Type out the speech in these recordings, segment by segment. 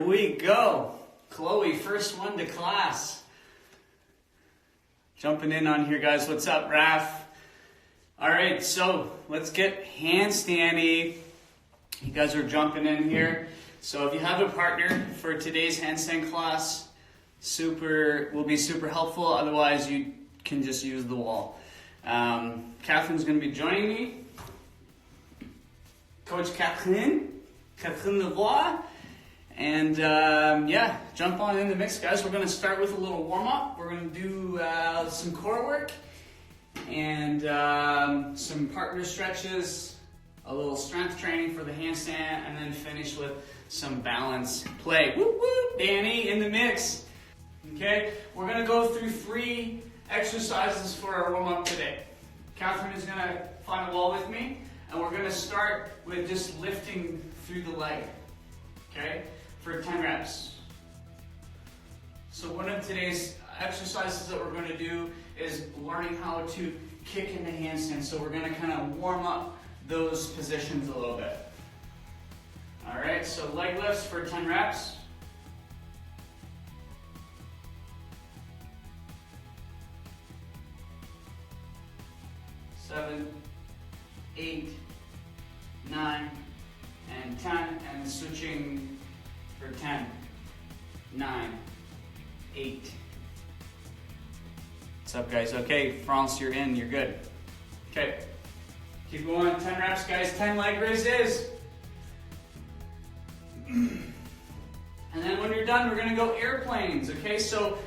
Here we go. Chloe, first one to class. Jumping in on here, guys. What's up, Raph? All right, so let's get handstandy. You guys are jumping in here. So if you have a partner for today's handstand class, will be super helpful. Otherwise, you can just use the wall. Catherine's going to be joining me. Coach Catherine Leroy. And yeah, jump on in the mix, guys. We're going to start with a little warm-up. We're going to do some core work and some partner stretches, a little strength training for the handstand, and then finish with some balance play. Whoop, whoop, Danny in the mix. Okay, we're going to go through 3 exercises for our warm-up today. Catherine is going to find a wall with me, and we're going to start with just lifting through the leg, okay, for 10 reps. So one of today's exercises that we're going to do is learning how to kick in the handstand. So we're going to kind of warm up those positions a little bit. All right, so leg lifts for 10 reps. Seven, 8, 9, and 10, and switching for 10, 9, 8. What's up, guys? Okay, France, you're in, you're good. Okay, keep going, 10 reps, guys, 10 leg raises. And then when you're done, we're gonna go airplanes, okay? So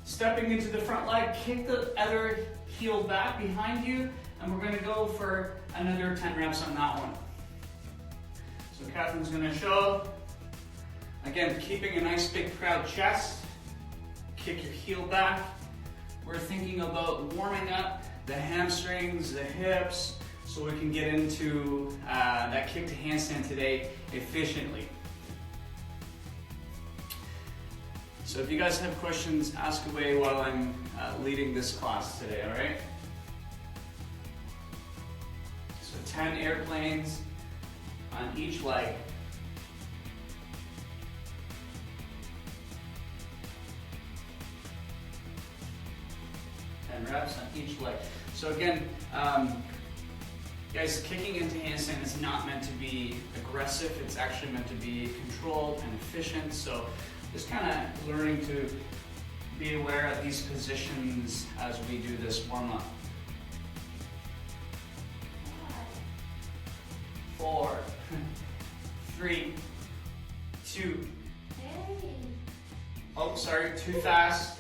stepping into the front leg, kick the other heel back behind you, and we're gonna go for another 10 reps on that one. So Catherine's gonna show. Again, keeping a nice big proud chest. Kick your heel back. We're thinking about warming up the hamstrings, the hips, so we can get into that kick to handstand today efficiently. So if you guys have questions, ask away while I'm leading this class today, all right? So 10 airplanes on each leg. Reps on each leg. So again, guys, kicking into handstand is not meant to be aggressive. It's actually meant to be controlled and efficient. So just kind of learning to be aware of these positions as we do this warm-up. 4, 3, 2. Oh, sorry, too fast.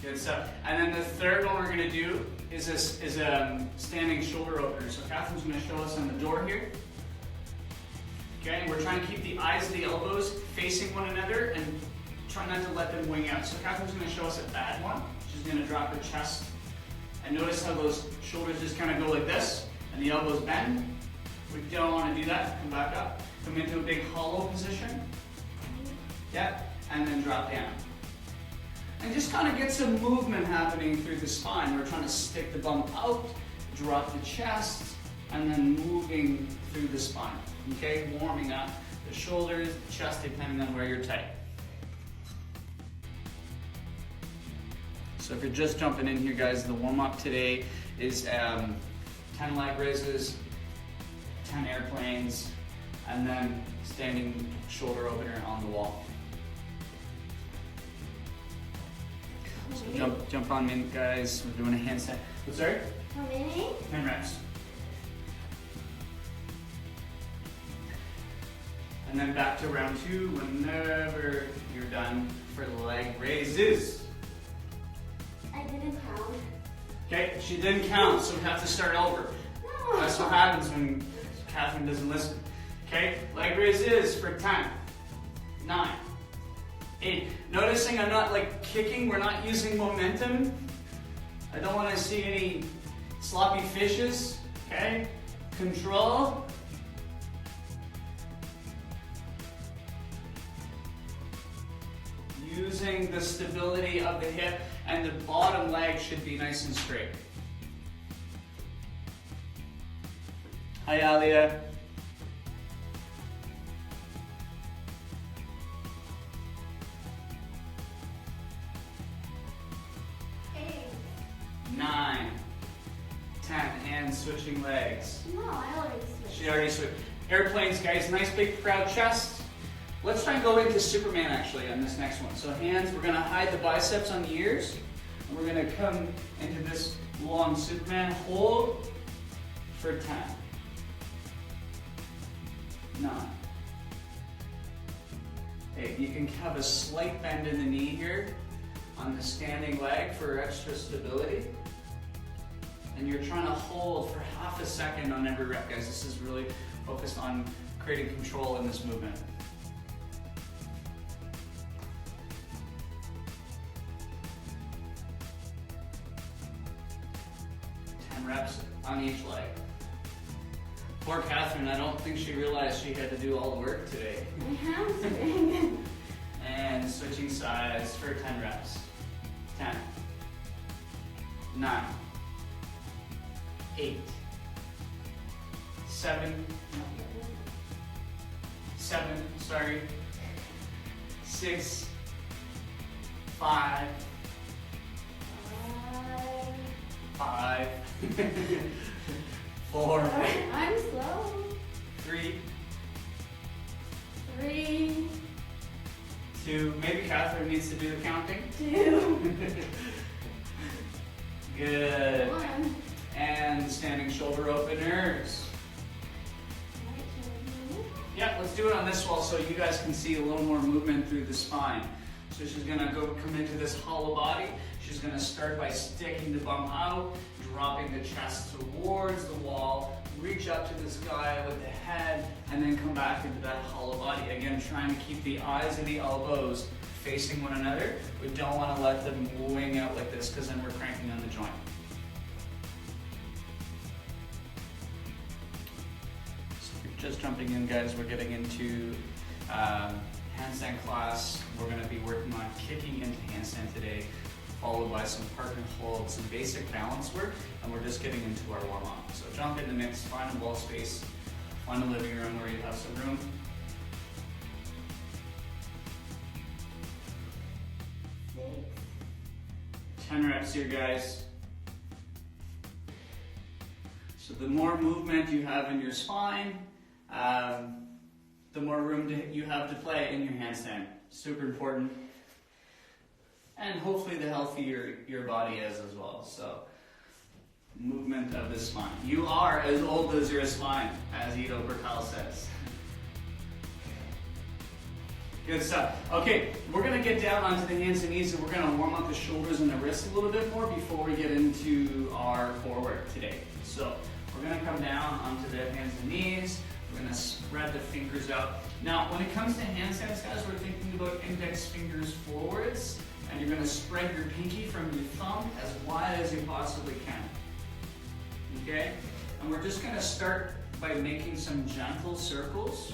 Good stuff. And then the third one we're going to do is a standing shoulder opener. So Catherine's going to show us on the door here. Okay, and we're trying to keep the eyes of the elbows facing one another and try not to let them wing out. So Catherine's going to show us a bad one. She's going to drop her chest. And notice how those shoulders just kind of go like this and the elbows bend. We don't want to do that. Come back up. Come into a big hollow position. Yep, and then drop down. And just kind of get some movement happening through the spine. We're trying to stick the bum out, drop the chest, and then moving through the spine. Okay, warming up the shoulders, the chest, depending on where you're tight. So if you're just jumping in here, guys, the warm-up today is 10 leg raises, 10 airplanes, and then standing shoulder opener on the wall. So jump on in, guys. We're doing a handstand. What's sorry? How many? 10 reps. And then back to round 2 whenever you're done for the leg raises. I didn't count. Okay, she didn't count, so we have to start over. No. That's what happens when Catherine doesn't listen. Okay, leg raises for 10, 9, 8. Noticing I'm not like kicking, we're not using momentum. I don't want to see any sloppy fishes, okay? Control. Using the stability of the hip, and the bottom leg should be nice and straight. Hi, Alia. 9, 10, and switching legs. No, I already switched. She already switched. Airplanes, guys, nice big proud chest. Let's try and go into Superman actually on this next one. So hands, we're gonna hide the biceps on the ears. And we're gonna come into this long Superman. Hold for 10, 9. Okay, you can have a slight bend in the knee here on the standing leg for extra stability. And you're trying to hold for half a second on every rep, guys. This is really focused on creating control in this movement. 10 reps on each leg. Poor Catherine, I don't think she realized she had to do all the work today. My hamstring. And switching sides for 10 reps. 10, 9, 8, 7, 6, 5, 5, 4, I'm slow. 3, 3, 2, maybe Catherine needs to do the counting. 2, Good. 1. And standing shoulder openers. Yeah, let's do it on this wall so you guys can see a little more movement through the spine. So she's gonna come into this hollow body. She's gonna start by sticking the bum out, dropping the chest towards the wall, reach up to the sky with the head, and then come back into that hollow body. Again, trying to keep the eyes and the elbows facing one another. We don't wanna let them wing out like this because then we're cranking on the joint. Just jumping in, guys, we're getting into handstand class. We're going to be working on kicking into handstand today, followed by some partner holds, some basic balance work, and we're just getting into our warm-up. So jump in the mix, find a wall space, find a living room where you have some room. 10 reps here, guys. So the more movement you have in your spine, the more room you have to play in your handstand. Super important. And hopefully the healthier your body is as well. So movement of the spine. You are as old as your spine, as Ido Bertal says. Good stuff. Okay, we're going to get down onto the hands and knees and we're going to warm up the shoulders and the wrists a little bit more before we get into our core work today. So we're going to come down onto the hands and knees. We're going to spread the fingers out. Now, when it comes to handstands, guys, we're thinking about index fingers forwards, and you're going to spread your pinky from your thumb as wide as you possibly can. Okay? And we're just going to start by making some gentle circles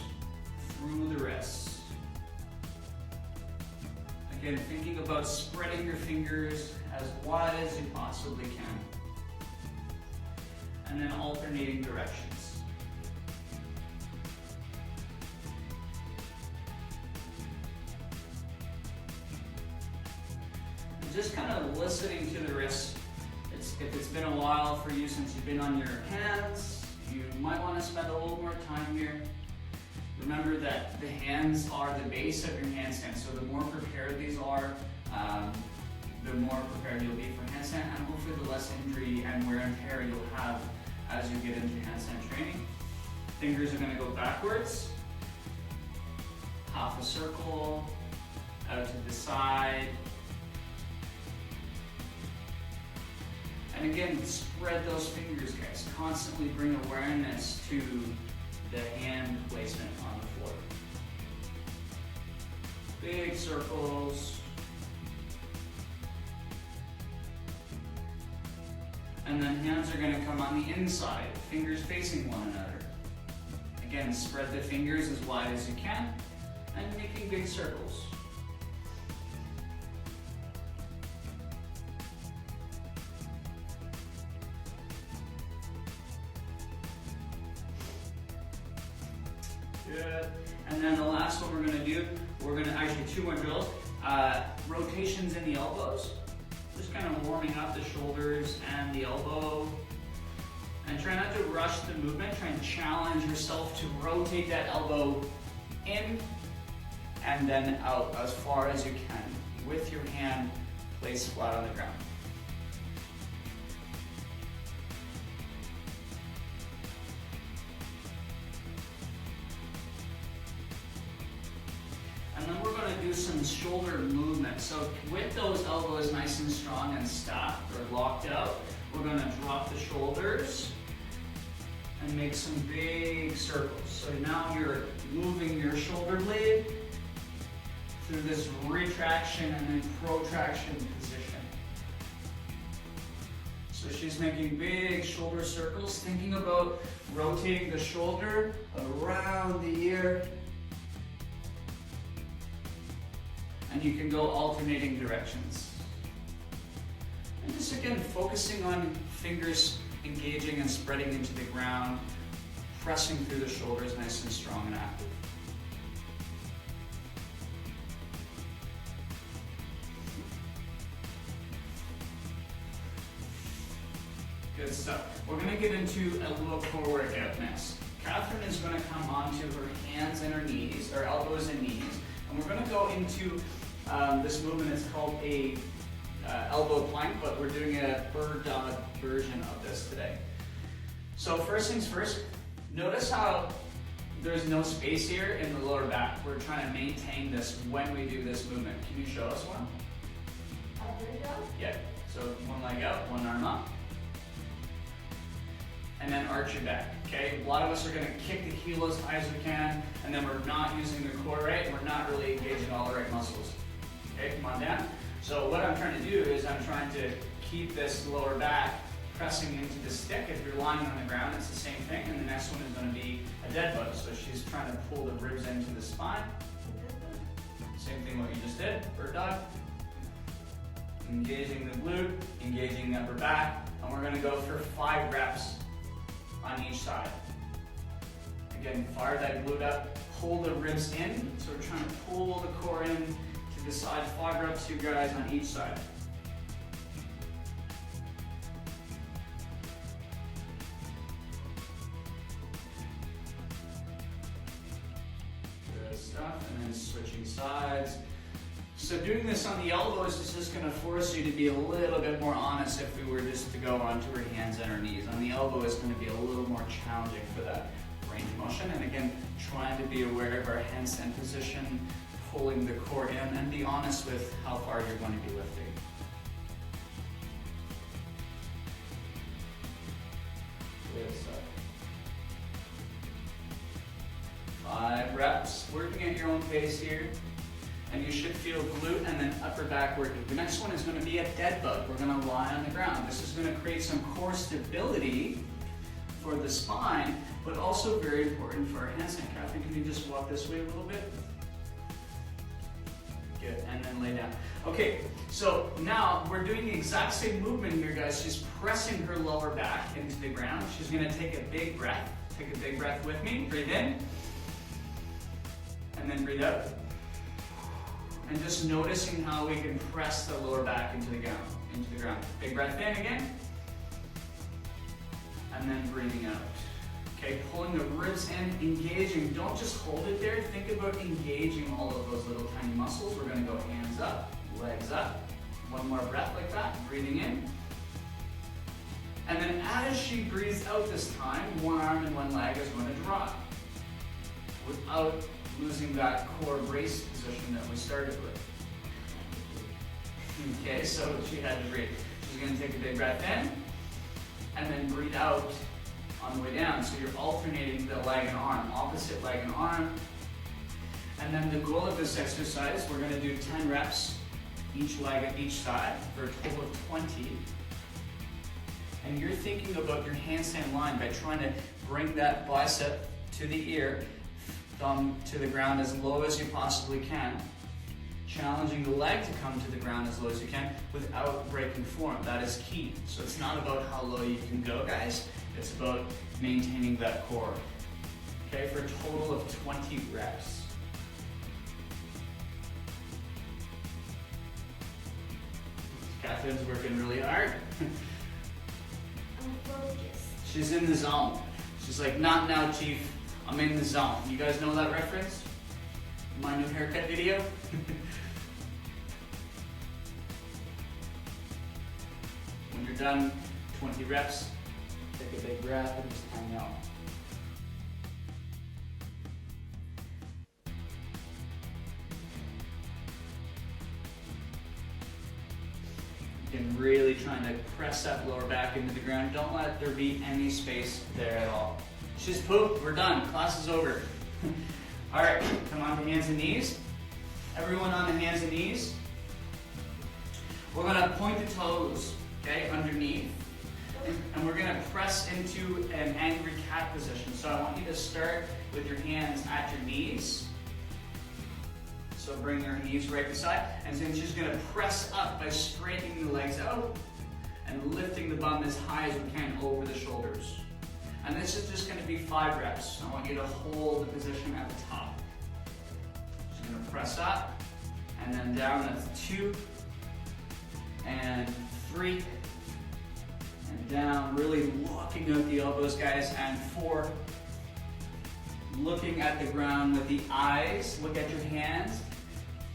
through the wrists. Again, thinking about spreading your fingers as wide as you possibly can. And then alternating directions. And just kind of listening to the wrists. If it's been a while for you since you've been on your hands, you might want to spend a little more time here. Remember that the hands are the base of your handstand, so the more prepared these are, the more prepared you'll be for handstand, and hopefully the less injury and wear and tear you'll have as you get into handstand training. Fingers are going to go backwards, half a circle, out to the side, and again, spread those fingers, guys. Constantly bring awareness to the hand placement on the floor. Big circles. And then hands are going to come on the inside, fingers facing one another. Again, spread the fingers as wide as you can and making big circles. Good. And then the last one we're going to do, actually 2 more drills. Rotations in the elbows. Just kind of warming up the shoulders and the elbow. And try not to rush the movement. Try and challenge yourself to rotate that elbow in and then out as far as you can with your hand placed flat on the ground. And then we're going to do some shoulder movement. So with those elbows nice and strong and stacked or locked out, we're going to drop the shoulders and make some big circles. So now you're moving your shoulder blade through this retraction and then protraction position. So she's making big shoulder circles, thinking about rotating the shoulder around the ear. And you can go alternating directions. And just again, focusing on fingers engaging and spreading into the ground, pressing through the shoulders nice and strong and active. Good stuff. We're going to get into a little core workout next. Catherine is going to come onto her hands and her knees, or elbows and knees, and we're going to go into this movement. It's called a elbow plank, but we're doing a bird dog version of this today. So first things first, notice how there's no space here in the lower back. We're trying to maintain this when we do this movement. Can you show us one? Bird dog? Yeah, so one leg out, one arm up. And then arch your back, okay? A lot of us are gonna kick the heel as high as we can, and then we're not using the core right, and we're not really engaging all the right muscles. Okay, come on down. So what I'm trying to do is I'm trying to keep this lower back pressing into the stick. If you're lying on the ground, it's the same thing. And the next one is going to be a dead bug. So she's trying to pull the ribs into the spine. Same thing what you just did, bird dog. Engaging the glute, engaging the upper back. And we're going to go for 5 reps on each side. Again, fire that glute up, pull the ribs in. So we're trying to pull the core in to the side. 5 reps, you guys, on each side. Good stuff, and then switching sides. So doing this on the elbows is just going to force you to be a little bit more honest if we were just to go onto our hands and our knees. On the elbow is going to be a little more challenging for that range of motion. And again, trying to be aware of our handstand position, pulling the core in, and be honest with how far you're going to be lifting. Good stuff. 5 reps, working at your own pace here. And you should feel glute and then upper back working. The next one is going to be a dead bug. We're going to lie on the ground. This is going to create some core stability for the spine, but also very important for our handstand. Catherine, can you just walk this way a little bit? Good, and then lay down. Okay, so now we're doing the exact same movement here, guys. She's pressing her lower back into the ground. She's going to take a big breath. Take a big breath with me. Breathe in. And then breathe out. And just noticing how we can press the lower back into the ground. Big breath in again. And then breathing out. Okay, pulling the ribs in, engaging. Don't just hold it there. Think about engaging all of those little tiny muscles. We're going to go hands up, legs up. One more breath like that. Breathing in. And then as she breathes out this time, one arm and one leg is going to drop. Without losing that core brace position that we started with. Okay, so she had to breathe. She's going to take a big breath in, and then breathe out on the way down. So you're alternating the leg and arm, opposite leg and arm. And then the goal of this exercise, we're going to do 10 reps, each leg at each side, for a total of 20. And you're thinking about your handstand line by trying to bring that bicep to the ear, thumb to the ground as low as you possibly can, challenging the leg to come to the ground as low as you can without breaking form. That is key. So it's not about how low you can go, guys. It's about maintaining that core. Okay, for a total of 20 reps. Catherine's working really hard. I'm focused. She's in the zone. She's like, not now, Chief. I'm in the zone. You guys know that reference? My new haircut video? When you're done, 20 reps, take a big breath and just hang out. And really trying to press that lower back into the ground. Don't let there be any space there at all. She's pooped. We're done. Class is over. All right, come on to hands and knees. Everyone on the hands and knees. We're gonna point the toes, okay, underneath. And we're gonna press into an angry cat position. So I want you to start with your hands at your knees. So bring your knees right beside, and then just gonna press up by straightening the legs out and lifting the bum as high as we can over the shoulders. And this is just gonna be 5 reps. I want you to hold the position at the top. Just gonna press up and then down. That's 2 and 3 and down. Really locking out the elbows, guys. And 4. Looking at the ground with the eyes. Look at your hands.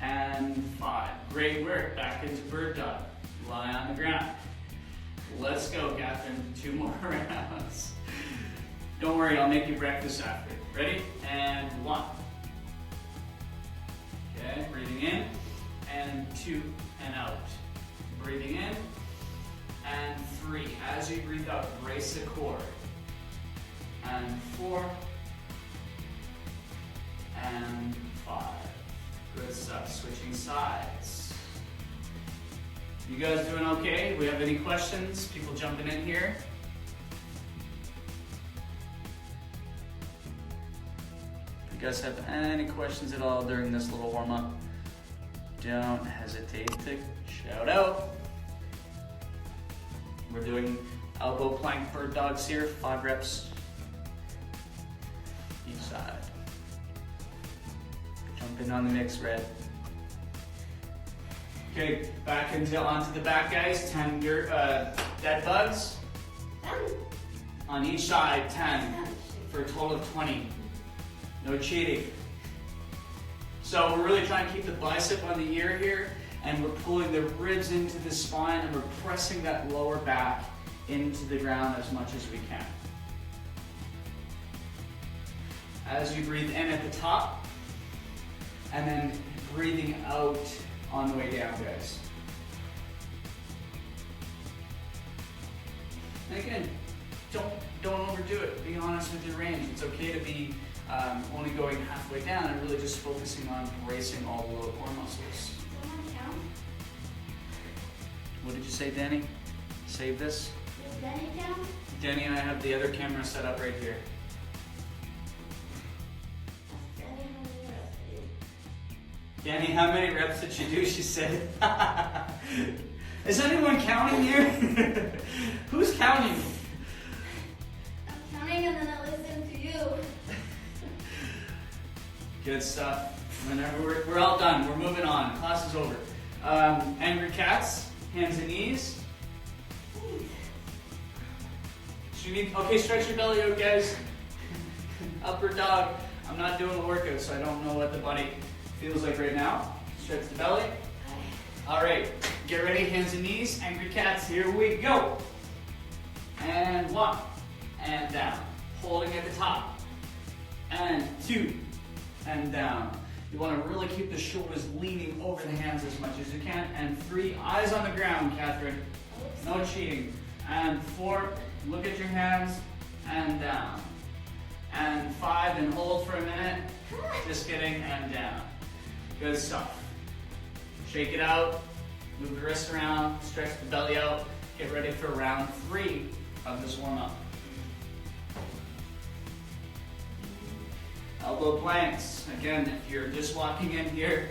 And 5. Great work. Back into bird dog. Lie on the ground. Let's go, Catherine. 2 more rounds. Don't worry, I'll make you breakfast after. Ready? And 1. Okay, breathing in. And 2 and out. Breathing in. And 3. As you breathe out, brace the core. And 4. And 5. Good stuff. Switching sides. You guys doing okay? We have any questions? People jumping in here? If you guys have any questions at all during this little warm-up, don't hesitate to shout out. We're doing elbow plank bird dogs here, 5 reps each side. Jump in on the mix, Red. Okay, back onto the back, guys. 10 dead bugs. On each side, 10 for a total of 20. No cheating. So we're really trying to keep the bicep on the ear here, and we're pulling the ribs into the spine, and we're pressing that lower back into the ground as much as we can. As you breathe in at the top, and then breathing out on the way down, guys. And again, don't overdo it. Be honest with your range. It's okay to be only going halfway down and really just focusing on bracing all the lower core muscles. Someone count? What did you say, Danny? Save this? Does Danny count? Danny and I have the other camera set up right here. Danny, how many reps did you do? She said. Is anyone counting here? Who's counting? I'm counting and then I listen to you. Good stuff. Whenever we're all done. We're moving on. Class is over. Angry cats, hands and knees. Okay, stretch your belly out, guys. Upper dog. I'm not doing a workout, so I don't know what the body feels like right now. Stretch the belly. All right, get ready, hands and knees, angry cats, here we go. And 1, and down. Holding at the top. And 2, and down. You want to really keep the shoulders leaning over the hands as much as you can. And 3, eyes on the ground, Catherine. No cheating. And 4, look at your hands, and down. And 5, and hold for a minute. Just kidding, and down. Good stuff. Shake it out, move the wrist around, stretch the belly out. Get ready for round 3 of this warm-up. Elbow planks. Again, if you're just walking in here,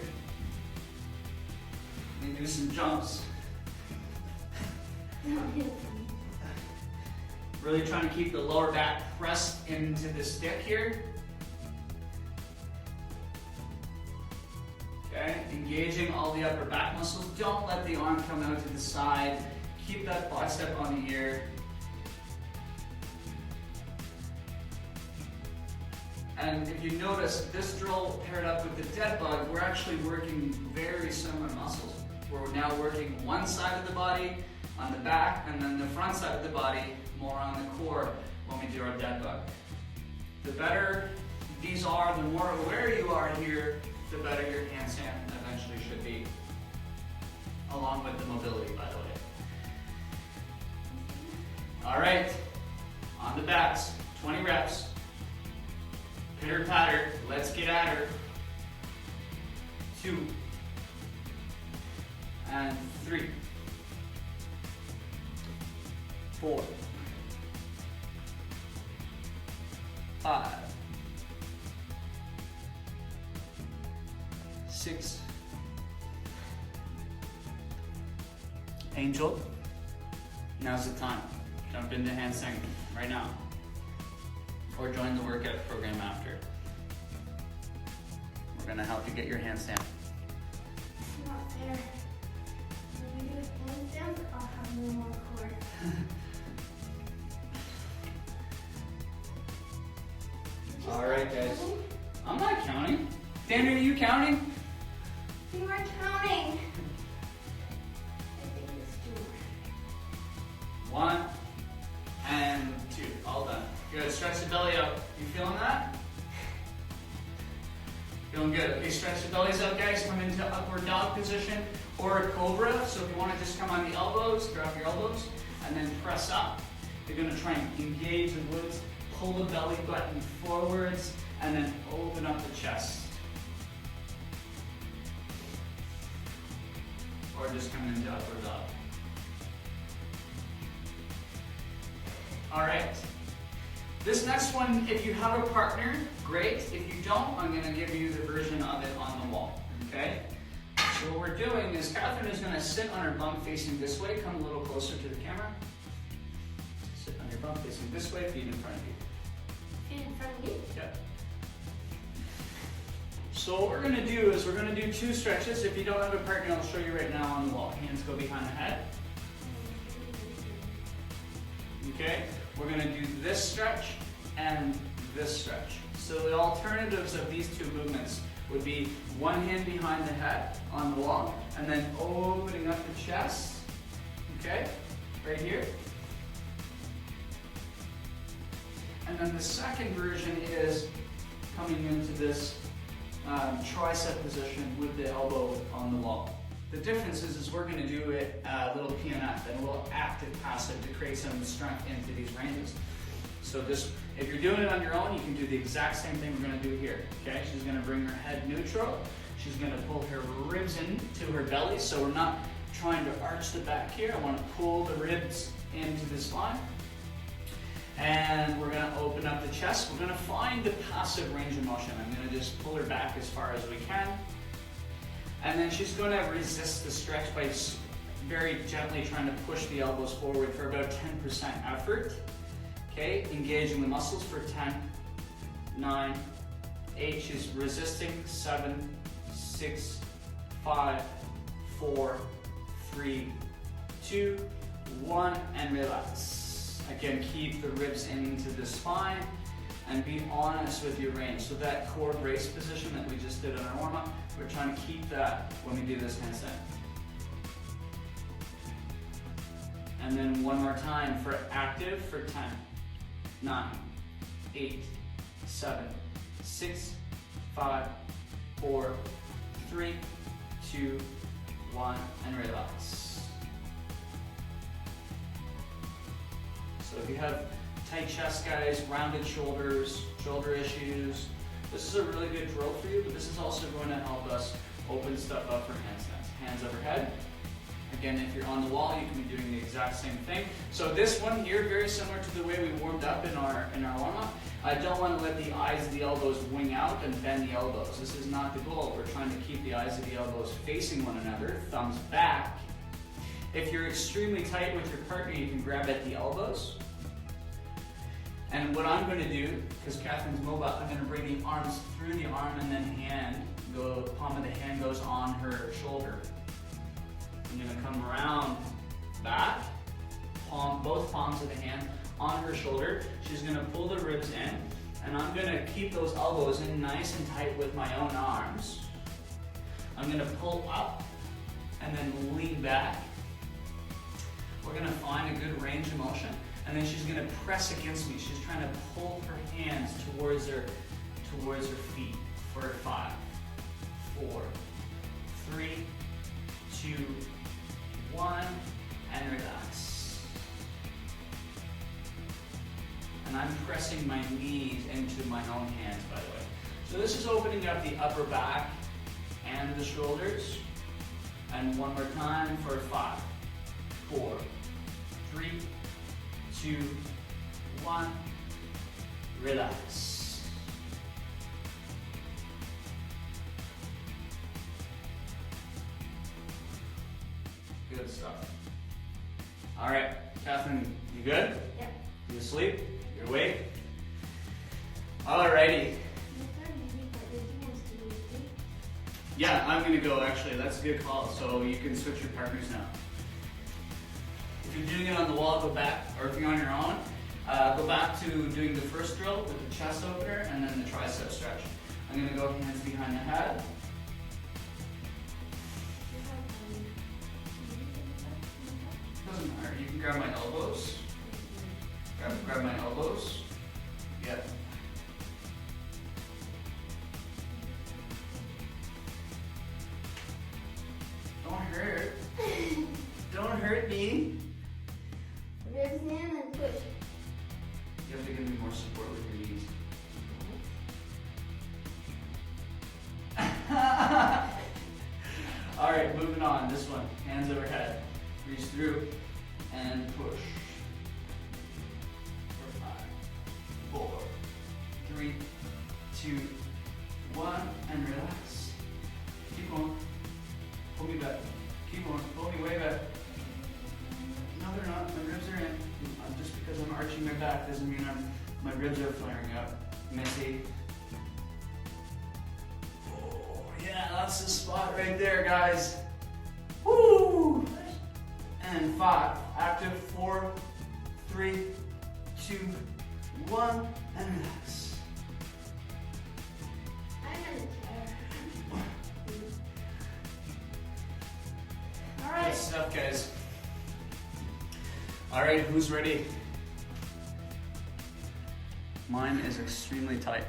you can do some jumps. Really trying to keep the lower back pressed into the stick here. Okay, engaging all the upper back muscles. Don't let the arm come out to the side. Keep that bicep on the ear. And if you notice, this drill paired up with the dead bug, we're actually working very similar muscles. We're now working one side of the body on the back, and then the front side of the body more on the core when we do our dead bug. The better these are, the more aware you are here, the better your handstand eventually should be. Along with the mobility, by the way. All right, on the backs, 20 reps. Pitter patter, let's get at her. 2 and 3, 4, 5, 6. Angel, now's the time. Jump into handstand right now. Or join the workout program after. We're gonna help you get your handstand. It's not fair. When we do handstands, I'll have no more core. All right, guys. I'm not counting. Daniel, are you counting? You are counting. I think it's 2. 1 and 2. All done. Good. Stretch the belly out. You feeling that? Feeling good. Okay, stretch the bellies out, guys. Come into upward dog position or a cobra. So if you want to just come on the elbows, drop your elbows, and then press up. You're going to try and engage the glutes, pull the belly button forwards, and then open up the chest. Or just come into upward dog. All right. This next one, if you have a partner, great. If you don't, I'm going to give you the version of it on the wall, okay? So what we're doing is Catherine is going to sit on her bum facing this way. Come a little closer to the camera. Sit on your bum facing this way, feet in front of you. Feet in front of me? Yep. So what we're going to do is we're going to do 2 stretches. If you don't have a partner, I'll show you right now on the wall. Hands go behind the head. Okay? We're going to do this stretch and this stretch. So the alternatives of these 2 movements would be one hand behind the head on the wall and then opening up the chest. Okay? Right here. And then the second version is coming into this tricep position with the elbow on the wall. The difference is we're going to do it a little PNF and a little active passive to create some strength into these ranges. So this, if you're doing it on your own, you can do the exact same thing we're going to do here. Okay, she's going to bring her head neutral. She's going to pull her ribs into her belly. So we're not trying to arch the back here. I want to pull the ribs into the spine. And we're going to open up the chest. We're going to find the passive range of motion. I'm going to just pull her back as far as we can. And then she's going to resist the stretch by very gently trying to push the elbows forward for about 10% effort. Okay, engaging the muscles for 10, 9, 8. She's resisting. 7, 6, 5, 4, 3, 2, 1, and relax. Again, keep the ribs into the spine and be honest with your range. So that core brace position that we just did on our warm-up, we're trying to keep that when we do this handstand. And then one more time for active for 10, 9, 8, 7, 6, 5, 4, 3, 2, 1, and relax. So if you have tight chest, guys, rounded shoulders, shoulder issues, this is a really good drill for you, but this is also going to help us open stuff up for handstands. Hands overhead. Again, if you're on the wall, you can be doing the exact same thing. So this one here, very similar to the way we warmed up in our warm-up. I don't want to let the eyes of the elbows wing out and bend the elbows. This is not the goal. We're trying to keep the eyes of the elbows facing one another, thumbs back. If you're extremely tight with your partner, you can grab at the elbows. And what I'm going to do, because Catherine's mobile, I'm going to bring the arms through the arm and then hand The palm of the hand goes on her shoulder. I'm gonna come around back, both palms of the hand on her shoulder. She's gonna pull the ribs in, and I'm gonna keep those elbows in nice and tight with my own arms. I'm gonna pull up and then lean back. We're gonna find a good range of motion, and then she's gonna press against me. She's trying to pull her hands towards her feet for 5, 4, 3, 2, 1, and relax. And I'm pressing my knees into my own hands, by the way. So this is opening up the upper back and the shoulders. And one more time for 5, 4, 3, 2, 1, relax. Good stuff. All right, Catherine, you good? Yep. You asleep? You're awake? Alrighty. Yeah, I'm gonna go actually. That's a good call. So you can switch your partners now. If you're doing it on the wall, go back, or if you're on your own, go back to doing the first drill with the chest opener and then the tricep stretch. I'm gonna go hands behind the head. Doesn't matter. You can grab my elbows. Grab my elbows. Yep. Don't hurt. Don't hurt me. Ribs in and push. You have to give me more support with your knees. All right, moving on. This one, hands overhead. Reach through and push. For 5, 4, 3, 2, 1, and relax. Keep going. Pull me back. Keep going. Pull me way back. No, they're not. My ribs are in. Just because I'm arching my back doesn't mean my ribs are flaring up. Messy. Oh, yeah, that's the spot right there, guys. Woo! And 5. Active. 4, 3, 2, 1, and relax. I'm in the chair. All right. Good stuff, guys. All right, who's ready? Mine is extremely tight.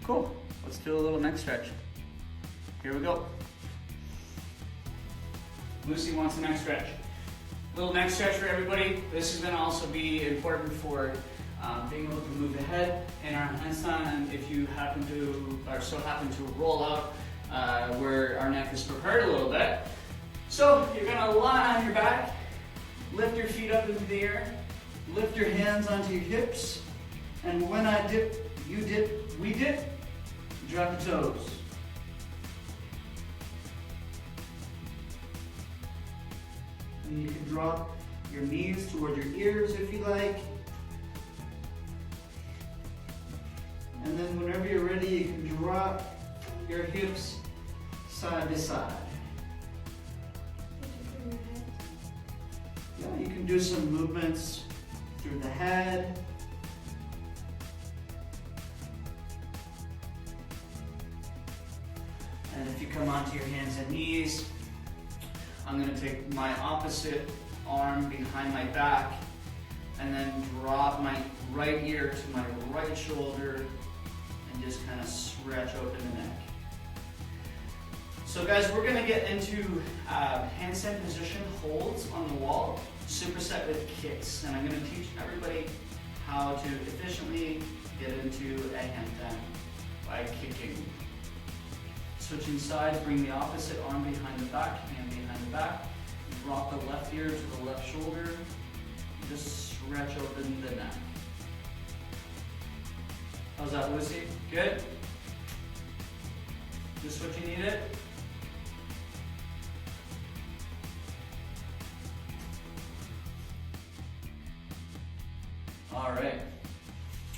Cool. Let's do a little neck stretch. Here we go. Lucy wants a neck stretch. Little neck stretch for everybody. This is going to also be important for being able to move the head in our handstand, and if you happen to, or so happen to roll out where our neck is prepared a little bit. So you're going to lie on your back, lift your feet up into the air, lift your hands onto your hips, and when I dip, you dip, we dip, drop the toes. And you can drop your knees toward your ears if you like. And then whenever you're ready, you can drop your hips side to side. Yeah, you can do some movements through the head. And if you come onto your hands and knees, I'm going to take my opposite arm behind my back and then drop my right ear to my right shoulder and just kind of stretch open the neck. So guys, we're going to get into handstand position holds on the wall, superset with kicks, and I'm going to teach everybody how to efficiently get into a handstand by kicking. Switching sides, bring the opposite arm behind the back, hand behind the back, drop the left ear to the left shoulder, just stretch open the neck. How's that, Lucy? Good? Just what you needed? All right.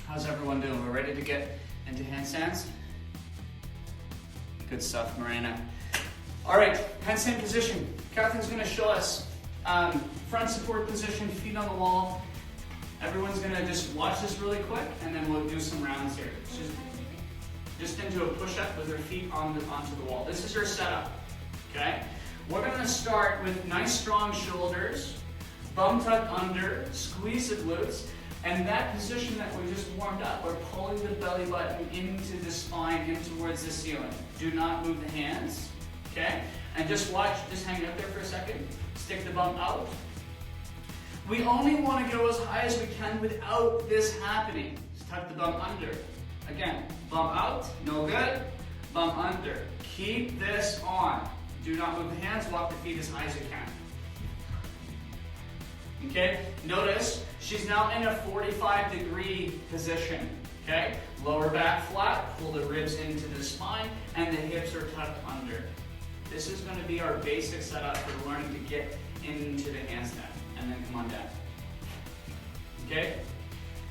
How's everyone doing? We're ready to get into handstands? Good stuff, Marina. All right, handstand position. Catherine's gonna show us front support position, feet on the wall. Everyone's gonna just watch this really quick, and then we'll do some rounds here. Just into a push-up with her feet onto the wall. This is her setup, okay? We're gonna start with nice strong shoulders, bum tuck under, squeeze the glutes, and that position that we just warmed up, we're pulling the belly button into the spine, in towards the ceiling. Do not move the hands, okay? And just watch, just hang out there for a second. Stick the bum out. We only want to go as high as we can without this happening. Just tuck the bum under. Again, bum out, no good. Bum under. Keep this on. Do not move the hands, walk the feet as high as you can. Okay, notice she's now in a 45-degree position. Okay, lower back flat, pull the ribs into the spine, and the hips are tucked under. This is going to be our basic setup for learning to get into the handstand, and then come on down. Okay,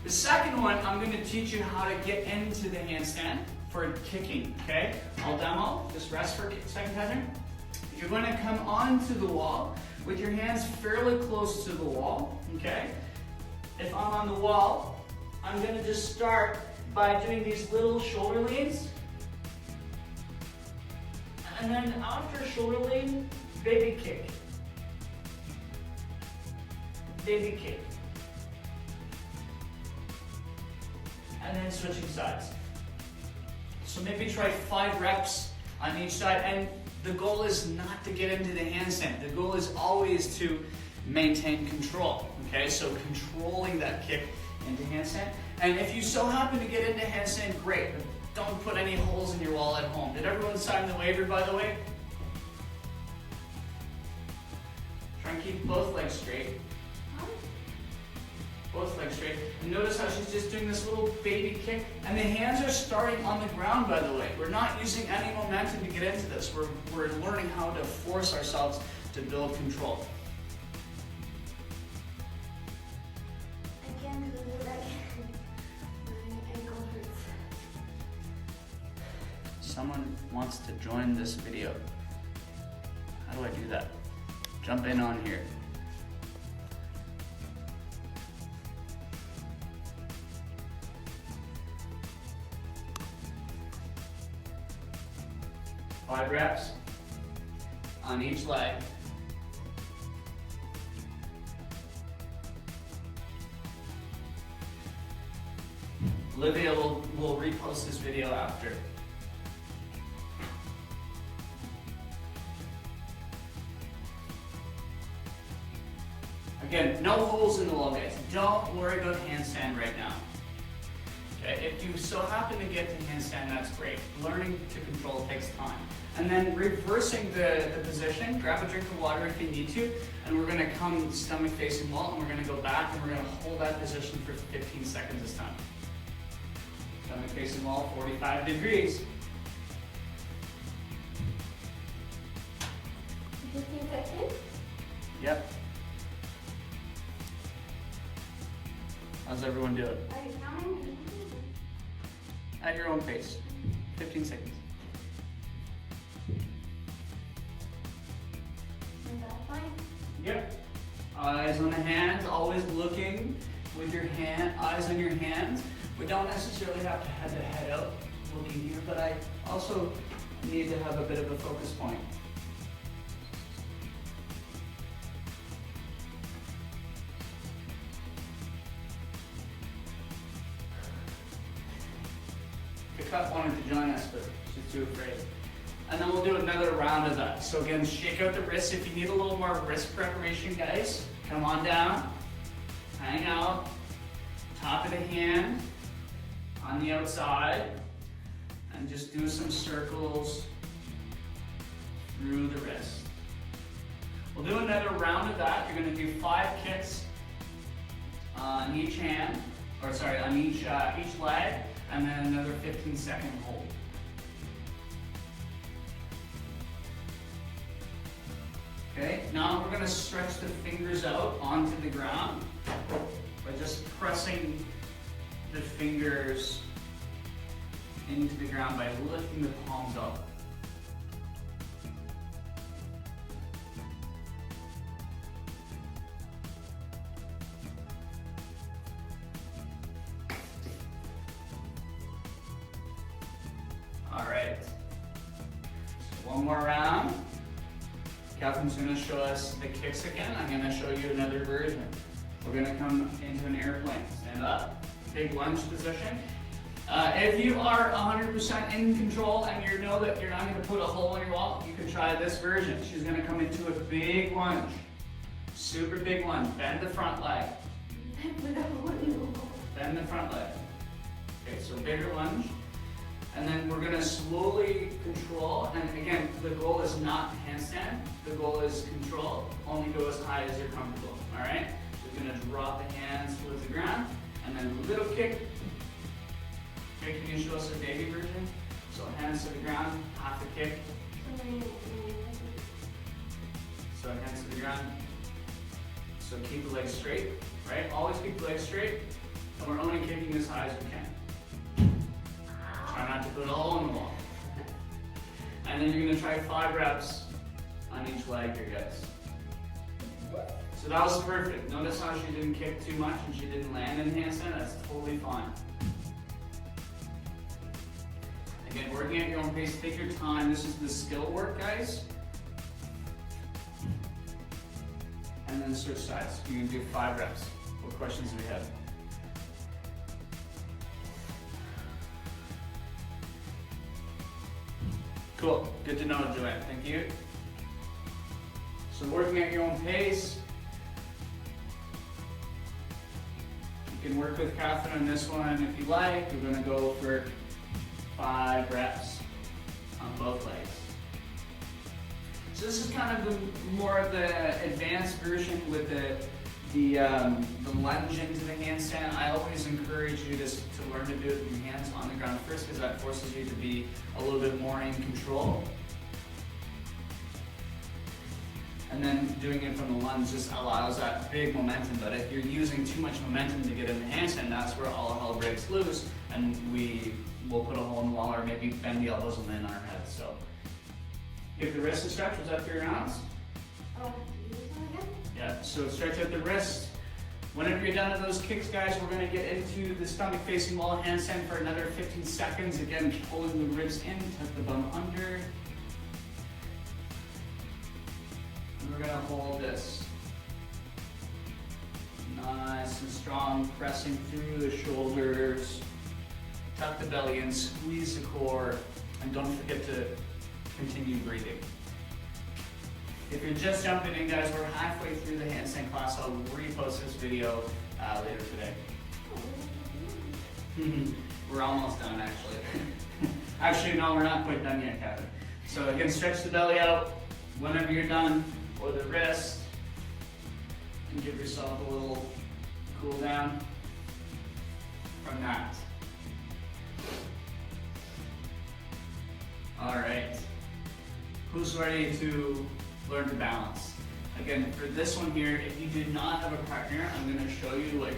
the second one, I'm going to teach you how to get into the handstand for kicking. Okay, I'll demo. Just rest for a second, Catherine. You're going to come onto the wall with your hands fairly close to the wall, okay? If I'm on the wall, I'm going to just start by doing these little shoulder leans. And then after shoulder lean, baby kick. Baby kick. And then switching sides. So maybe try 5 reps on each side. And the goal is not to get into the handstand. The goal is always to maintain control, okay? So controlling that kick into handstand. And if you so happen to get into handstand, great. But don't put any holes in your wall at home. Did everyone sign the waiver, by the way? Try and keep both legs straight. Both legs straight. And notice how she's just doing this little baby kick. And the hands are starting on the ground, by the way. We're not using any momentum to get into this. We're learning how to force ourselves to build control. I can't do that. My ankle hurts. Someone wants to join this video. How do I do that? Jump in on here. Five reps on each leg. Olivia will repost this video after. Again, no holes in the wall, guys. Don't worry about handstand right now. Okay, if you so happen to get to handstand, that's great. Learning to control takes time. And then reversing the position, grab a drink of water if you need to, and we're gonna come stomach facing wall, and we're gonna go back, and we're gonna hold that position for 15 seconds this time. Stomach facing wall, 45 degrees. 15 seconds? Yep. How's everyone doing? Are you counting? At your own pace. 15 seconds. Is that fine? Yep. Eyes on the hands, always looking with your eyes on your hands. We don't necessarily have to have the head out looking here, but I also need to have a bit of a focus point. Kat wanted to join us, but she's too afraid. And then we'll do another round of that. So again, shake out the wrists. If you need a little more wrist preparation, guys, come on down, hang out, top of the hand on the outside, and just do some circles through the wrist. We'll do another round of that. You're going to do 5 kicks on each hand, or sorry, on each leg, and then another 15-second hold. Okay, now we're going to stretch the fingers out onto the ground by just pressing the fingers into the ground by lifting the palms up. more round. Catherine's gonna show us the kicks again. I'm gonna show you another version. We're gonna come into an airplane. Stand up, big lunge position. If you are 100% in control and you know that you're not gonna put a hole in your wall, you can try this version. She's gonna come into a big lunge. Super big lunge. Bend the front leg. Bend the front leg. Okay, so bigger lunge. And then we're gonna slowly control, and again, the goal is not handstand, the goal is control, only go as high as you're comfortable, all right? So you're gonna drop the hands towards the ground, and then a little kick. Okay, can you show us a baby version? So hands to the ground, half a kick. So hands to the ground. So keep the legs straight, right? Always keep the legs straight, and we're only kicking as high as we can. Try not to put a hole in the wall. And then you're gonna try 5 reps on each leg here, guys. So that was perfect. Notice how she didn't kick too much and she didn't land in handstand. That's totally fine. Again, working at your own pace, take your time. This is the skill work, guys. And then switch sides. You're gonna do 5 reps. What questions do we have? Cool, good to know, Joanne, thank you. So working at your own pace. You can work with Catherine on this one if you like. We're gonna go for 5 reps on both legs. So this is kind of more of the advanced version with the lunge into the handstand. I always encourage you to learn to do it with your hands on the ground first, because that forces you to be a little bit more in control. And then doing it from the lunge just allows that big momentum. But if you're using too much momentum to get in the handstand, that's where all hell breaks loose, and we will put a hole in the wall or maybe bend the elbows and then our heads. So give the wrist a stretch. Was that 3 rounds? Yeah, so stretch out the wrist. Whenever you're done with those kicks, guys, we're gonna get into the stomach facing wall handstand for another 15 seconds. Again, pulling the ribs in, tuck the bum under. And we're gonna hold this. Nice and strong, pressing through the shoulders. Tuck the belly in, squeeze the core, and don't forget to continue breathing. If you're just jumping in, guys, we're halfway through the handstand class. I'll repost this video later today. We're almost done, actually. Actually, no, we're not quite done yet, Catherine. So again, stretch the belly out whenever you're done, or the wrist, and give yourself a little cool down from that. All right. Who's ready to learn to balance? Again, for this one here, if you do not have a partner, I'm going to show you what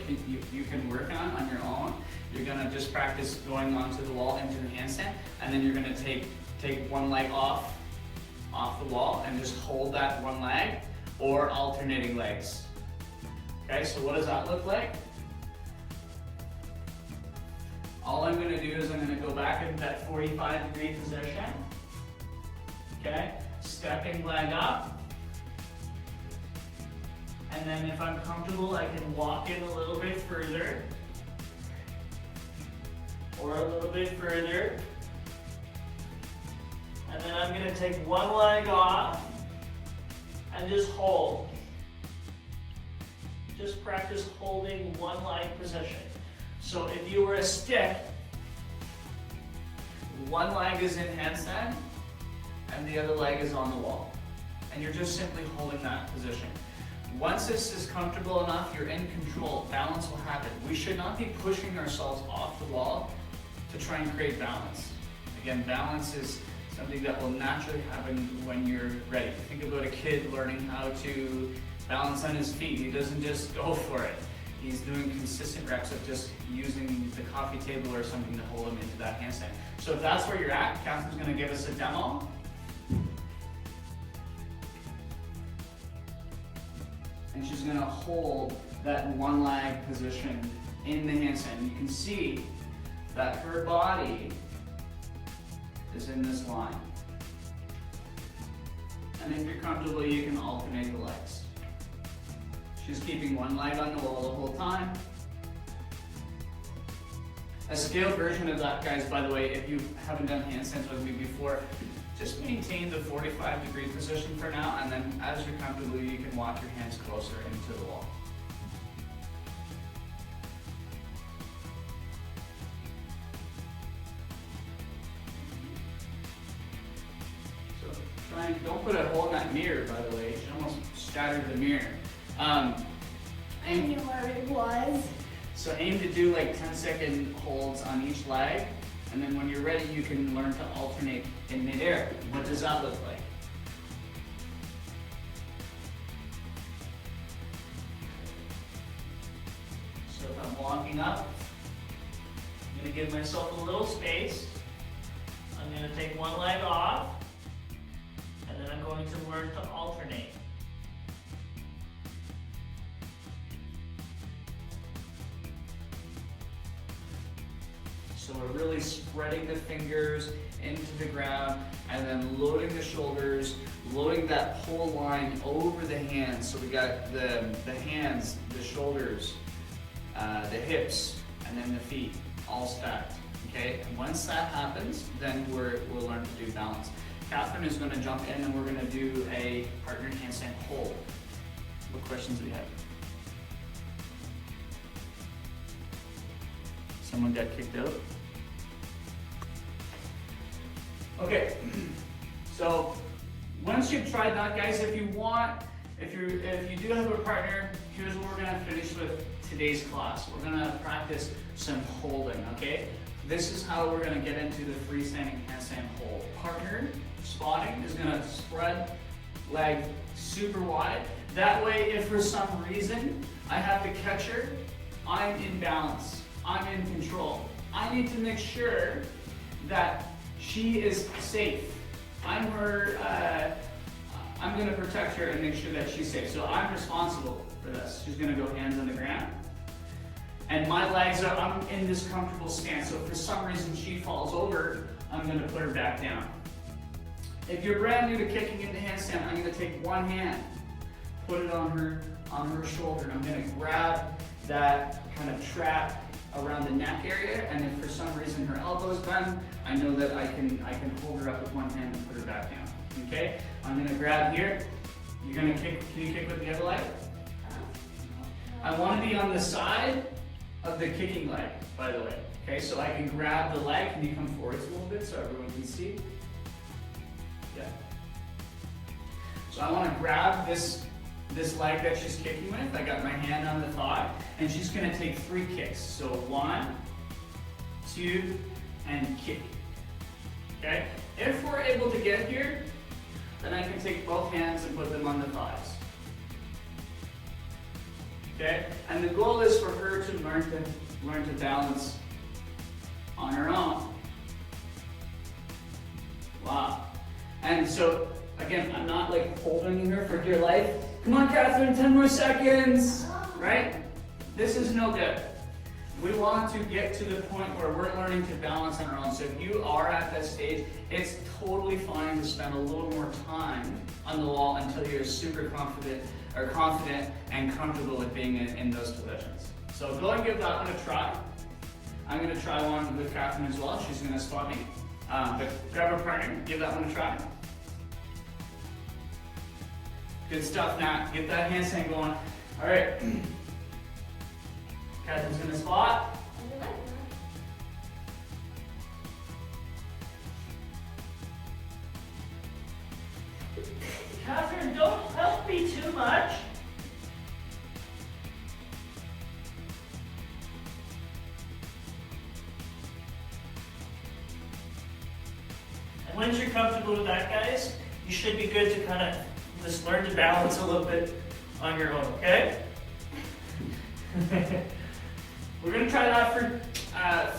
you can work on your own. You're going to just practice going onto the wall into the handstand, and then you're going to take one leg off the wall and just hold that one leg, or alternating legs. Okay, so what does that look like? All I'm going to do is I'm going to go back into that 45-degree position. Okay, stepping leg up. And then if I'm comfortable, I can walk in a little bit further. Or a little bit further. And then I'm going to take one leg off and just hold. Just practice holding one leg position. So if you were a stick, one leg is in handstand and the other leg is on the wall. And you're just simply holding that position. Once this is comfortable enough, you're in control. Balance will happen. We should not be pushing ourselves off the wall to try and create balance. Again, balance is something that will naturally happen when you're ready. Think about a kid learning how to balance on his feet. He doesn't just go for it. He's doing consistent reps of just using the coffee table or something to hold him into that handstand. So if that's where you're at, Catherine's going to give us a demo. And she's going to hold that one leg position in the handstand. You can see that her body is in this line. and if you're comfortable, you can alternate the legs. She's keeping one leg on the wall the whole time. A scaled version of that, guys, by the way, if you haven't done handstands with me before, just maintain the 45-degree position for now, and then as you're comfortable, you can walk your hands closer into the wall. So don't put a hole in that mirror, by the way. You almost shattered the mirror. I knew where it was. So aim to do like 10-second holds on each leg, and then when you're ready, you can learn to alternate in midair. What does that look like? So if I'm walking up, I'm going to give myself a little space. I'm going to take one leg off, and then I'm going to learn to alternate. So we're really spreading the fingers into the ground and then loading the shoulders, loading that pull line over the hands. So we got the hands, the shoulders, the hips, and then the feet all stacked. Okay, and once that happens, then we'll learn to do balance. Catherine is going to jump in and we're going to do a partner handstand hold. What questions do we have? Someone got kicked out? Okay, so once you've tried that, guys, if you do have a partner, here's what we're gonna finish with today's class. We're gonna practice some holding, okay? This is how we're gonna get into the freestanding handstand hold. Partner spotting is gonna spread leg super wide. That way, if for some reason I have to catch her, I'm in balance, I'm in control. I need to make sure that she is safe. I'm gonna protect her and make sure that she's safe. So I'm responsible for this. She's gonna go hands on the ground. And my legs are, I'm in this comfortable stance. So if for some reason she falls over, I'm gonna put her back down. If you're brand new to kicking into handstand, I'm gonna take one hand, put it on her shoulder, and I'm gonna grab that kind of trap around the neck area, and if for some reason her elbow's bent, I know that I can hold her up with one hand and put her back down. Okay? I'm gonna grab here. You're gonna kick. Can you kick with the other leg? I want to be on the side of the kicking leg, by the way. Okay, so I can grab the leg. Can you come forwards a little bit so everyone can see? Yeah. So I want to grab this leg that she's kicking with. I got my hand on the thigh, and she's going to take 3 kicks. So 1, 2, and kick. Okay? If we're able to get here, then I can take both hands and put them on the thighs. Okay? And the goal is for her to learn to balance on her own. Wow. And so, again, I'm not like holding her for dear life. Come on, Catherine, 10 more seconds. Right? This is no good. We want to get to the point where we're learning to balance on our own. So if you are at that stage, it's totally fine to spend a little more time on the wall until you're super confident and comfortable with being in those positions. So go and give that one a try. I'm going to try one with Catherine as well. She's going to spot me. But grab a partner, give that one a try. Good stuff, Nat. Get that handstand going. All right. Catherine's going to spot. Catherine, don't help me too much. And once you're comfortable with that, guys, you should be good to kind of just learn to balance a little bit on your own, okay? We're going to try that for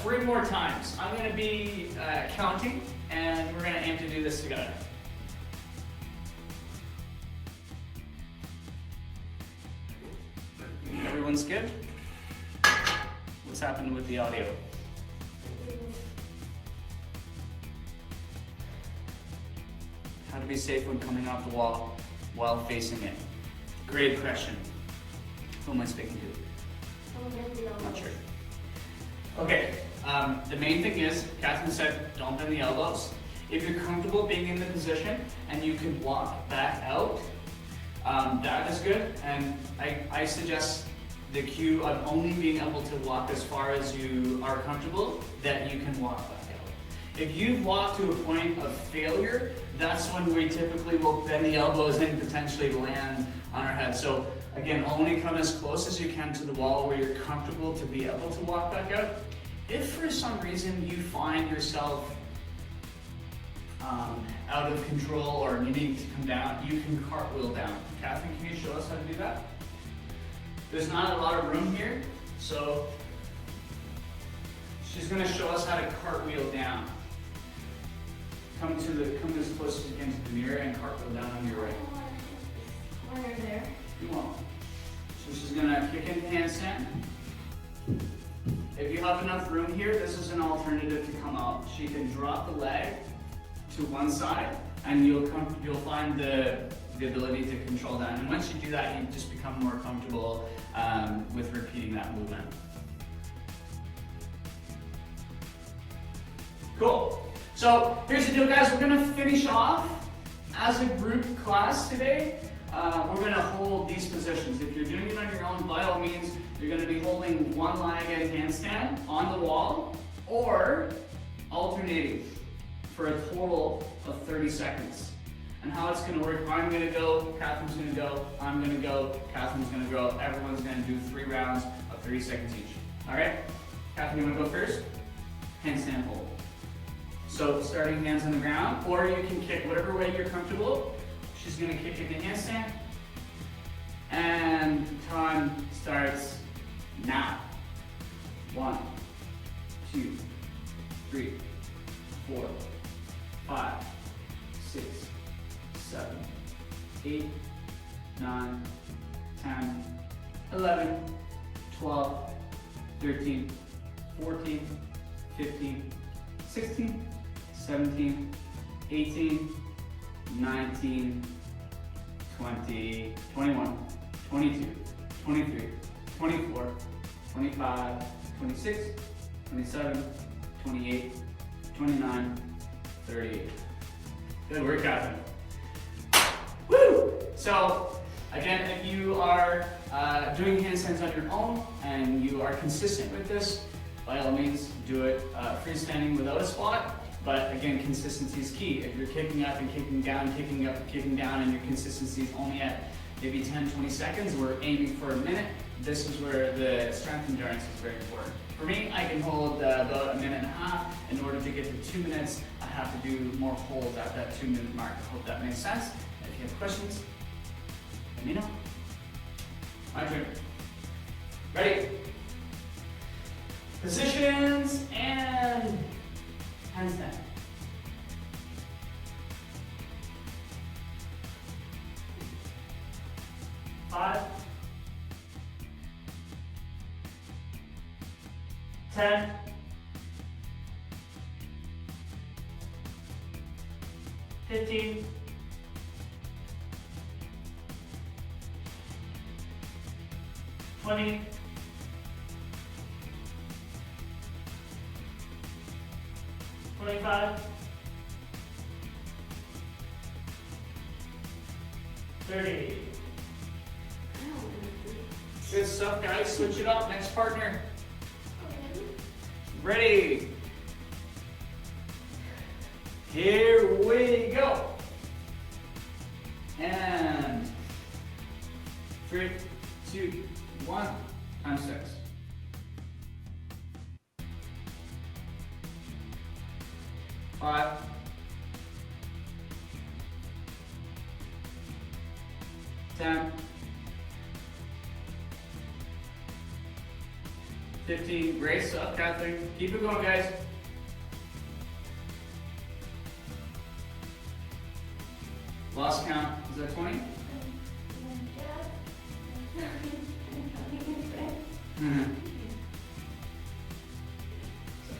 3 more times. I'm going to be counting, and we're going to aim to do this together. Everyone's good? What's happened with the audio? How do be safe when coming off the wall while facing it? Great question. Who am I speaking to? I'm not sure. Okay, the main thing is, Catherine said, don't bend the elbows. If you're comfortable being in the position and you can walk back out, that is good. And I suggest the cue of only being able to walk as far as you are comfortable, that you can walk back out. If you've walked to a point of failure, that's when we typically will bend the elbows and potentially land on our head. So again, only come as close as you can to the wall where you're comfortable to be able to walk back out. If for some reason you find yourself out of control or needing to come down, you can cartwheel down. Catherine, can you show us how to do that? There's not a lot of room here, so she's going to show us how to cartwheel down. Come as close as you can to the mirror and cartwheel down on your right. Corner there. You won't. So she's going to kick into handstand. If you have enough room here, this is an alternative to come out. She can drop the leg to one side, and you'll find the ability to control that. And once you do that, you just become more comfortable with repeating that movement. Cool. So here's the deal, guys. We're gonna finish off as a group class today. We're gonna hold these positions. If you're doing it on your own, by all means, you're gonna be holding one leg at handstand on the wall, or alternating for a total of 30 seconds. And how it's gonna work, I'm gonna go, Catherine's gonna go, I'm gonna go, Catherine's gonna go. Everyone's gonna do 3 rounds of 30 seconds each. All right? Catherine, you wanna go first? Handstand hold. So starting hands on the ground, or you can kick whatever way you're comfortable. She's gonna kick into handstand. And time starts now. 1, 2, 3, 4, 5, 6, 7, 8, 9, 10, 11, 12, 13, 14, 15, 16, 17, 18, 19, 20, 21, 22, 23, 24, 25, 26, 27, 28, 29, 38. Good work, Catherine. Woo! So, again, if you are doing handstands on your own and you are consistent with this, by all means, do it freestanding without a spot. But again, consistency is key. If you're kicking up and kicking down, kicking up and kicking down, and your consistency is only at maybe 10, 20 seconds, we're aiming for a minute, this is where the strength endurance is very important. For me, I can hold about a minute and a half. In order to get to 2 minutes, I have to do more holds at that 2-minute mark. I hope that makes sense. If you have questions, let me know. My turn. Ready? Positions and handstand. Five, 10, 15, 20, 25, 30. Good stuff, guys. Switch it up. Next partner. Ready? Here we go. And 3, 2, 1. Time starts. 5, 10, 15. Great stuff, Catherine. Keep it going, guys. Lost count. Is that 20?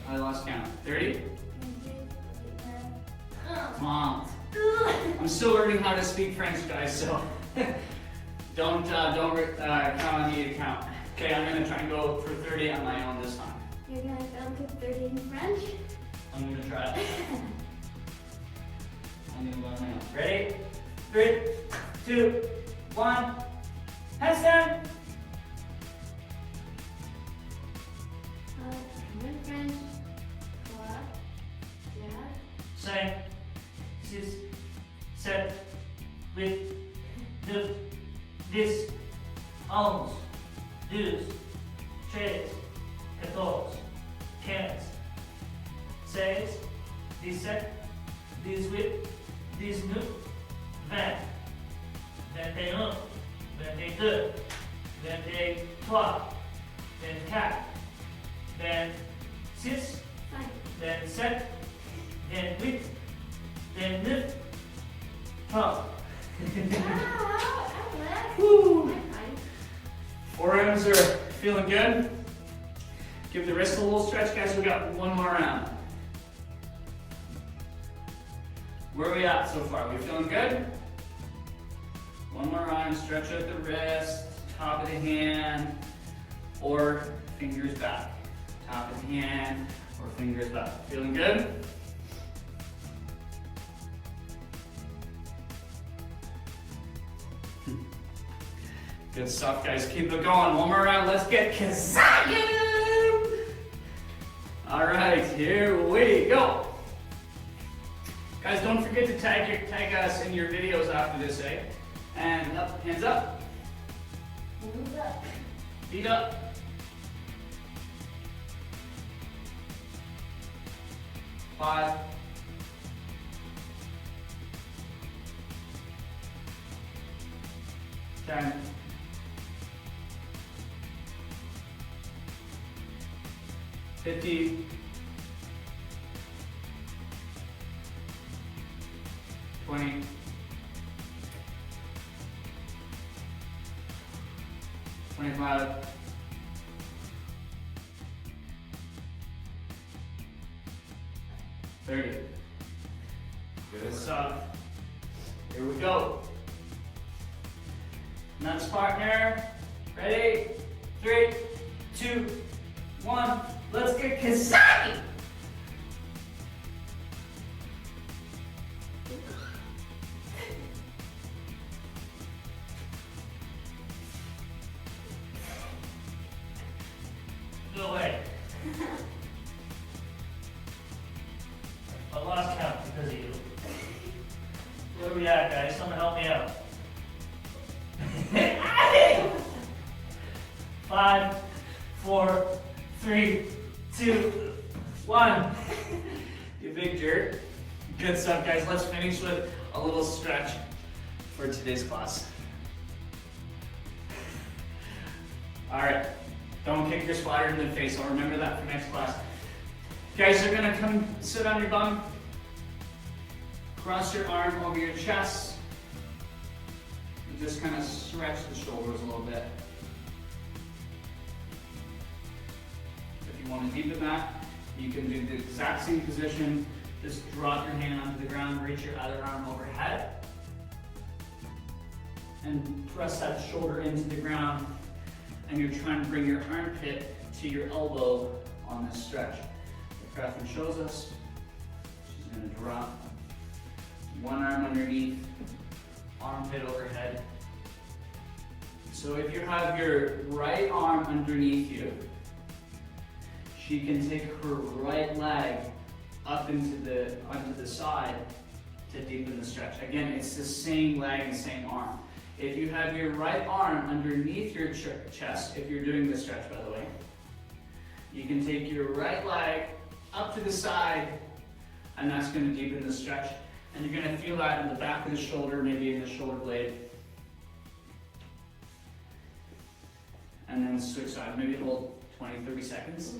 I lost count. 30? Come on. I'm still learning how to speak French, guys, so don't count on me to count. Okay, I'm gonna try and go for 30 on my own this time. You're gonna count to 30 in French? I'm gonna try it. I'm gonna go on my own. Ready? 3, 2, 1. Handstand. Come in French. 3, 4, 5, 6, 7, 8, 9, 10, 11, 12, 13, 14, 15, 16, 17, 18, 19, 20, 21, 22, 23, 24, 26, 27, 28, 29, 12. Woo. Forearms are feeling good. Give the wrist a little stretch, guys. We got one more round. Where are we at so far? We feeling good? One more round. Stretch out the wrist, top of the hand, or fingers back. Top of the hand, or fingers back. Feeling good? Good stuff, guys. Keep it going. One more round. Let's get Kazaki! All right, here we go. Guys, don't forget to tag us in your videos after this, eh? And up, hands up. Feet up. Five. 10. 50. 20. 25. 30. Good stuff. Here we go. Next partner. Ready? 3, 2, 1. Let's get Kazaki! No way. I lost count because of you. Where are we at, guys? Someone help me out. 5, 4, 3, 2, 1. You big jerk. Good stuff, guys. Let's finish with a little stretch for today's class. All right. Don't kick your spotter in the face. I'll remember that for next class. Guys, you're gonna come sit on your bum. Cross your arm over your chest. And just kind of stretch the shoulders a little bit. If you want to deepen that, you can do the exact same position. Just drop your hand onto the ground, reach your other arm overhead, and press that shoulder into the ground. And you're trying to bring your armpit to your elbow on this stretch. The Catherine shows us. She's going to drop one arm underneath, armpit overhead. So if you have your right arm underneath you, she can take her right leg up onto the side to deepen the stretch. Again, it's the same leg and same arm. If you have your right arm underneath your chest, if you're doing this stretch, by the way, you can take your right leg up to the side, and that's going to deepen the stretch. And you're going to feel that in the back of the shoulder, maybe in the shoulder blade. And then switch sides, maybe hold 20, 30 seconds.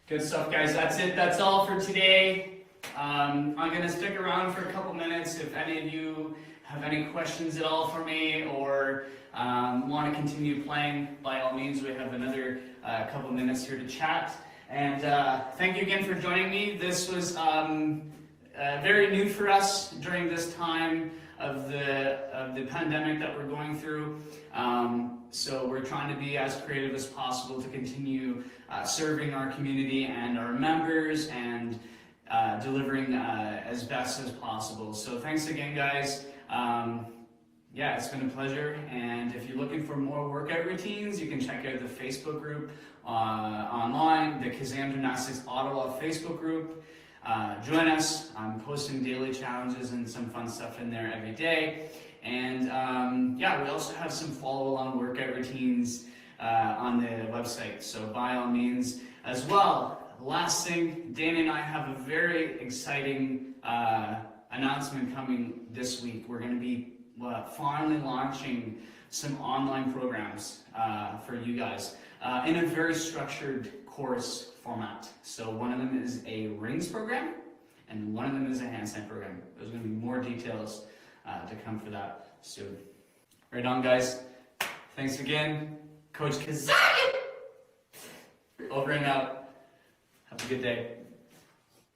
Good stuff, guys. That's it. That's all for today. I'm going to stick around for a couple minutes. If any of you have any questions at all for me or want to continue playing, by all means, we have another couple minutes here to chat. And thank you again for joining me. This was very new for us during this time of the pandemic that we're going through. So we're trying to be as creative as possible to continue serving our community and our members and delivering as best as possible. So thanks again, guys. Yeah, it's been a pleasure. And if you're looking for more workout routines, you can check out the Facebook group online, the Kazam Gymnastics Ottawa Facebook group. Join us. I'm posting daily challenges and some fun stuff in there every day. And yeah, we also have some follow-along workout routines on the website. So by all means as well. Last thing, Dana and I have a very exciting announcement coming this week. We're going to be finally launching some online programs for you guys in a very structured course format. So one of them is a rings program and one of them is a handstand program. There's going to be more details to come for that soon. Right on, guys. Thanks again. Coach Kazan! Over and out. Have a good day.